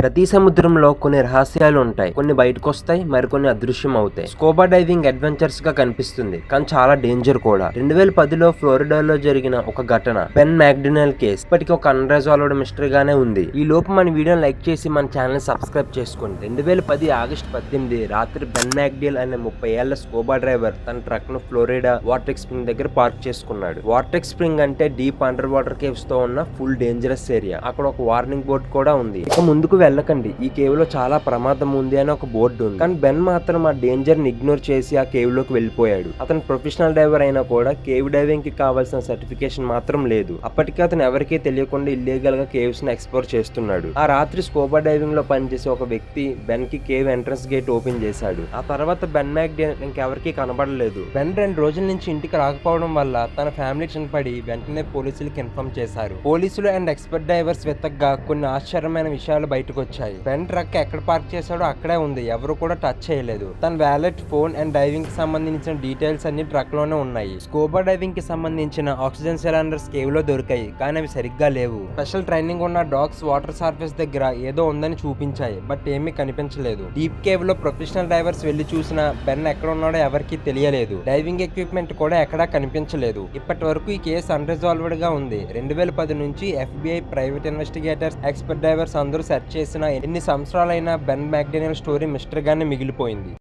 ప్రతి సముద్రంలో కొన్ని రహస్యాలు ఉంటాయి. కొన్ని బయటకొస్తాయి, మరికొన్ని అదృశ్యం అవుతాయి. స్కూబా డైవింగ్ అడ్వెంచర్స్ గా కనిపిస్తుంది, కానీ చాలా డేంజర్ కూడా. 2010లో ఫ్లోరిడాలో జరిగిన ఒక ఘటన, బెన్ మ్యాక్డొనాల్డ్ కేస్ ఇప్పటికీ ఒక అన్రెజాల్వ్డ్ మిస్టరీ గానే ఉంది. ఈ లోపు మన వీడియోని లైక్ చేసి మన ఛానల్ సబ్స్క్రైబ్ చేసుకోండి. 2010 ఆగస్టు 18 రాత్రి బెన్ మ్యాక్డీల్ అనే 30 ఏళ్ల స్కూబా డ్రైవర్ తన ట్రక్ ను ఫ్లోరిడా వార్టెక్స్ స్ప్రింగ్ దగ్గర పార్క్ చేసుకున్నాడు. వార్టెక్స్ స్ప్రింగ్ అంటే డీప్ అండర్ వాటర్ కేవ్స్ తో ఉన్న ఫుల్ డేంజరస్ ఏరియా. అక్కడ ఒక వార్నింగ్ బోర్డు కూడా ఉంది, ఇక ముందుకు వెళ్ళకండి, ఈ కేవ్ లో చాలా ప్రమాదం ఉంది అని ఒక బోర్డు ఉంది. కానీ బెన్ మాత్రం ఆ డేంజర్ ని ఇగ్నోర్ చేసి ఆ కేవ్ లోకి వెళ్ళిపోయాడు. అతను ప్రొఫెషనల్ డైవర్ అయినా కూడా కేవ్ డైవింగ్ కి కావాల్సిన సర్టిఫికేషన్ మాత్రం లేదు. అప్పటికే అతను ఎవరికీ తెలియకుండా ఇల్లీగల్ గా కేవ్స్ ని ఎక్స్ప్లోర్ చేస్తున్నాడు. ఆ రాత్రి స్కూబా డైవింగ్ లో పనిచేసే ఒక వ్యక్తి బెన్ కి కేవ్ ఎంట్రన్స్ గేట్ ఓపెన్ చేశాడు. ఆ తర్వాత బెన్ మ్యాక్డొనాల్డ్ ఇంకెవరికీ కనబడలేదు. బెన్ 2 రోజుల నుంచి ఇంటికి రాకపోవడం వల్ల తన ఫ్యామిలీ పడి వెంటనే పోలీసులకు ఇన్ఫార్మ్ చేశారు. పోలీసులు అండ్ ఎక్స్పర్ట్ డైవర్స్ వెతకగా కొన్ని ఆశ్చర్యమైన విషయాలు బయటకు వచ్చాయి. బెన్ ట్రక్ ఎక్కడ పార్క్ చేశాడో అక్కడే ఉంది, ఎవరు కూడా టచ్ చేయలేదు. తన వ్యాలెట్, ఫోన్ అండ్ డైవింగ్ కి సంబంధించిన డీటెయిల్స్ అన్ని ట్రక్ లోనే ఉన్నాయి. స్కూబా డైవింగ్ కి సంబంధించిన ఆక్సిజన్ సిలిండర్స్ కేవ్ లో దొరికాయి, కానీ అవి సరిగ్గా లేవు. స్పెషల్ ట్రైనింగ్ ఉన్న డాగ్స్ వాటర్ సర్ఫేస్ దగ్గర ఏదో ఉందని చూపించాయి, బట్ ఏమీ కనిపించలేదు. డీప్ కేవ్ లో ప్రొఫెషనల్ డైవర్స్ వెళ్లి చూసినా బెన్ ఎక్కడ ఉన్నాడో ఎవరికీ తెలియలేదు. డైవింగ్ ఎక్విప్మెంట్ కూడా ఎక్కడా కనిపించలేదు. ఇప్పటి వరకు ఈ కేసు అన్రిజాల్వ్డ్ గా ఉంది. 2010 నుంచి FBI, private investigators, expert divorce అందరూ సెర్చ్ చేసిన ఎన్ని సంవత్సరాలైనా బెన్ మ్యాక్డొనాల్డ్ స్టోరీ మిస్టరీ గానే మిగిలిపోయింది.